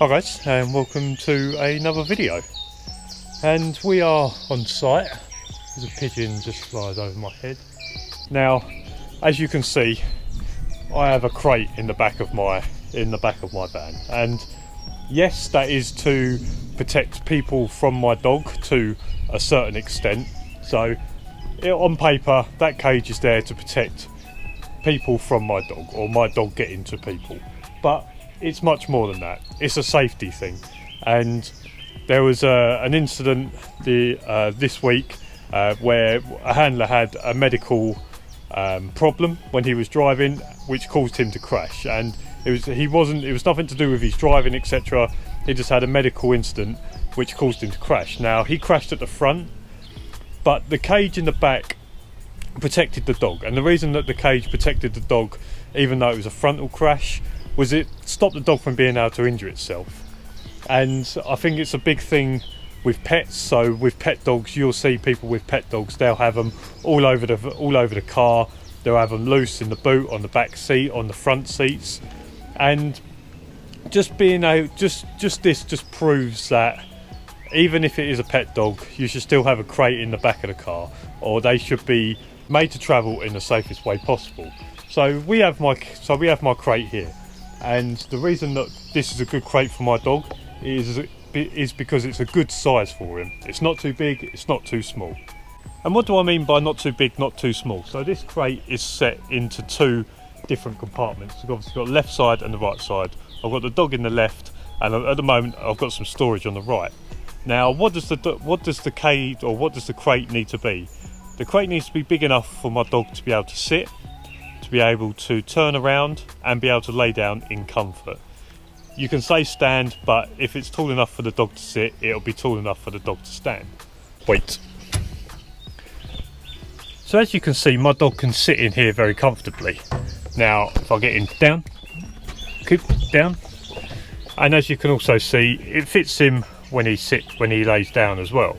Hi guys, and welcome to another video. And we are on site. There's a pigeon just flies over my head. Now, as you can see, I have a crate in the back of my van, and yes, that is to protect people from my dog to a certain extent. So on paper, that cage is there to protect people from my dog, or my dog getting to people, but it's much more than that. It's a safety thing. And there was an incident this week where a handler had a medical problem when he was driving, which caused him to crash. And it was nothing to do with his driving, etc. He just had a medical incident which caused him to crash. Now, he crashed at the front, but the cage in the back protected the dog. And the reason that the cage protected the dog, even though it was a frontal crash, was it stopped the dog from being able to injure itself. And I think it's a big thing with pets. So with pet dogs, you'll see people with pet dogs, they'll have them all over the car. They'll have them loose in the boot, on the back seat, on the front seats. And just this proves that even if it is a pet dog, you should still have a crate in the back of the car, or they should be made to travel in the safest way possible. So we have my crate here. And the reason that this is a good crate for my dog is because it's a good size for him. It's not too big, it's not too small. And what do I mean by not too big, not too small? So this crate is set into two different compartments. We've obviously got the left side and the right side. I've got the dog in the left, and at the moment I've got some storage on the right. Now, what does the cage, or what does the crate need to be? The crate needs to be big enough for my dog to be able to sit, to be able to turn around, and be able to lay down in comfort. You can say stand, but if it's tall enough for the dog to sit, it'll be tall enough for the dog to stand. Wait. So as you can see, my dog can sit in here very comfortably. Now, if I get him down, down, and as you can also see, it fits him when he lays down as well.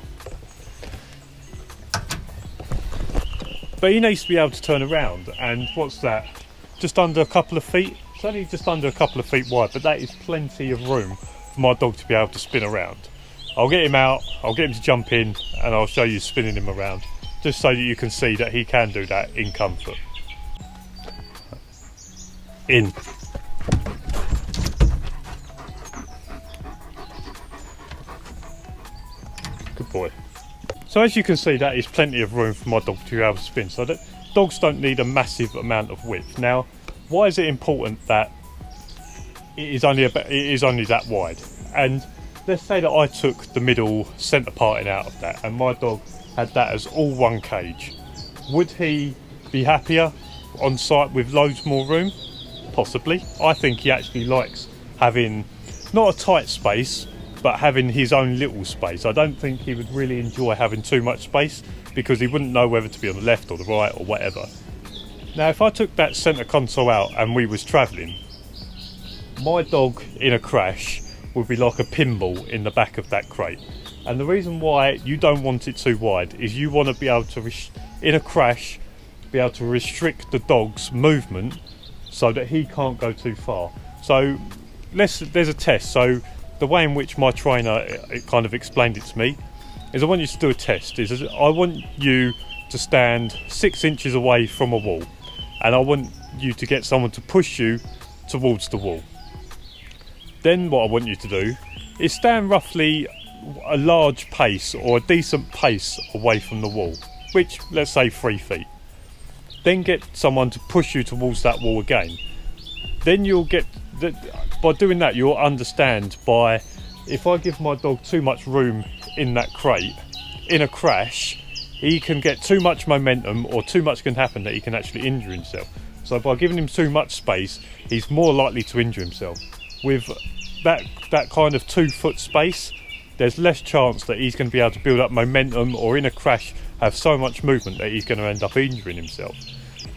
But he needs to be able to turn around, and what's that? Just under a couple of feet? It's only just under a couple of feet wide, but that is plenty of room for my dog to be able to spin around. I'll get him out, I'll get him to jump in, and I'll show you spinning him around, just so that you can see that he can do that in comfort. In. Good boy. So as you can see, that is plenty of room for my dog to be able to spin. So that dogs don't need a massive amount of width. Now, why is it important that it is only that wide? And let's say that I took the middle centre parting out of that, and my dog had that as all one cage. Would he be happier on site with loads more room? Possibly. I think he actually likes having not a tight space, but having his own little space. I don't think he would really enjoy having too much space, because he wouldn't know whether to be on the left or the right or whatever. Now, if I took that centre console out and we was travelling, my dog in a crash would be like a pinball in the back of that crate. And the reason why you don't want it too wide is you want to be able to, in a crash, be able to restrict the dog's movement so that he can't go too far. So there's a test. So the way in which my trainer kind of explained it to me is, I want you to do a test. I want you to stand 6 inches away from a wall, and I want you to get someone to push you towards the wall. Then what I want you to do is stand roughly a large pace, or a decent pace, away from the wall, which, let's say 3 feet. Then get someone to push you towards that wall again. Then you'll get by doing that, you'll understand, by if I give my dog too much room in that crate, in a crash, he can get too much momentum, or too much can happen that he can actually injure himself. So by giving him too much space, he's more likely to injure himself. With that kind of 2 foot space, there's less chance that he's going to be able to build up momentum, or in a crash have so much movement that he's going to end up injuring himself.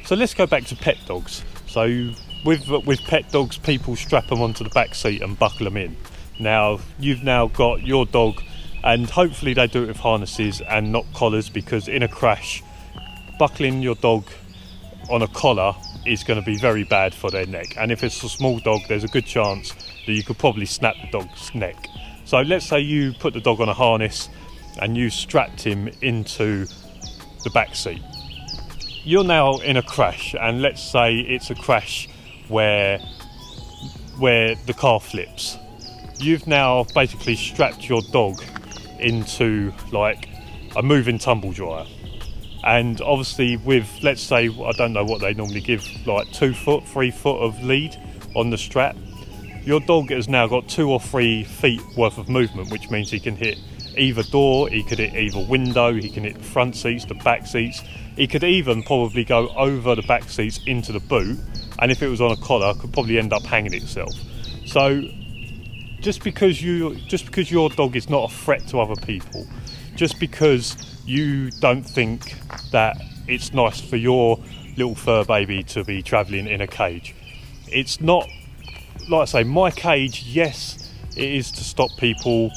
So let's go back to pet dogs. So with pet dogs, people strap them onto the back seat and buckle them in. Now, you've now got your dog, and hopefully they do it with harnesses and not collars, because in a crash, buckling your dog on a collar is going to be very bad for their neck. And if it's a small dog, there's a good chance that you could probably snap the dog's neck. So let's say you put the dog on a harness and you strapped him into the back seat. You're now in a crash, and let's say it's a crash where the car flips. You've now basically strapped your dog into like a moving tumble dryer, and obviously with, let's say, I don't know what they normally give, like 2 foot, 3 foot of lead on the strap, your dog has now got 2 or 3 feet worth of movement, which means he can hit either door, he could hit either window, he can hit the front seats, the back seats, he could even probably go over the back seats into the boot, and if it was on a collar could probably end up hanging itself. So just because your dog is not a threat to other people, just because you don't think that it's nice for your little fur baby to be travelling in a cage, it's not, like I say, my cage, yes, it is to stop people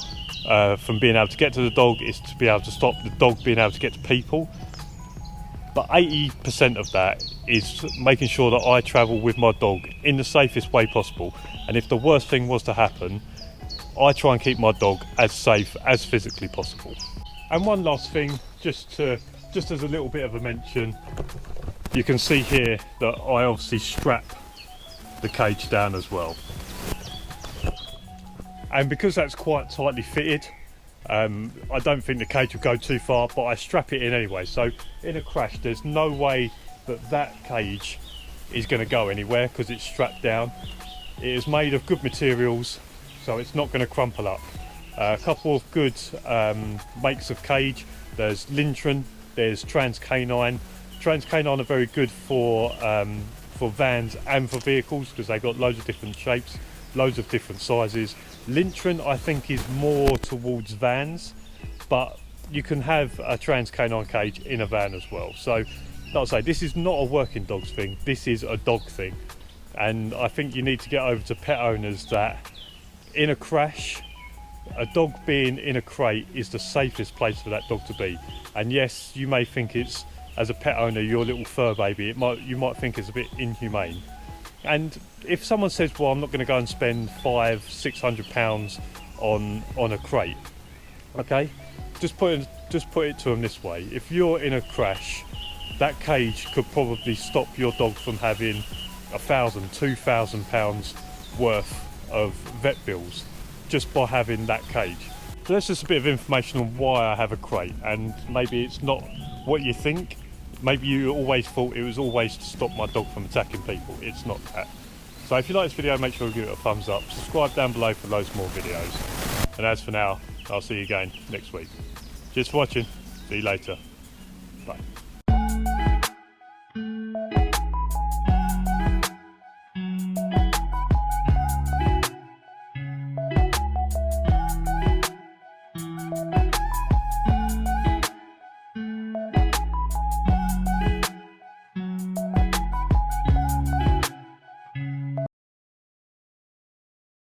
from being able to get to the dog, is to be able to stop the dog being able to get to people, but 80% of that is making sure that I travel with my dog in the safest way possible, and if the worst thing was to happen, I try and keep my dog as safe as physically possible. And one last thing, just as a little bit of a mention, you can see here that I obviously strap the cage down as well, and because that's quite tightly fitted, I don't think the cage will go too far, but I strap it in anyway, so in a crash there's no way that cage is going to go anywhere because it's strapped down. It is made of good materials, so it's not going to crumple up. A couple of good makes of cage, there's Lintron, there's Trans-Canine. Trans-Canine are very good for vans and for vehicles because they've got loads of different shapes, loads of different sizes. Lintron I think is more towards vans, but you can have a Trans-Canine cage in a van as well. So like I say, this is not a working dogs thing, this is a dog thing, and I think you need to get over to pet owners that in a crash, a dog being in a crate is the safest place for that dog to be. And yes, you may think it's, as a pet owner, your little fur baby, you might think it's a bit inhumane. And if someone says, well, I'm not going to go and spend £500-600 on a crate, okay, just put it to them this way: if you're in a crash, that cage could probably stop your dog from having £1,000-2,000 worth of vet bills just by having that cage. So that's just a bit of information on why I have a crate, and maybe it's not what you think. Maybe you always thought it was always to stop my dog from attacking people. It's not that. So if you like this video, make sure you give it a thumbs up. Subscribe down below for loads more videos. And as for now, I'll see you again next week. Cheers for watching. See you later. Bye.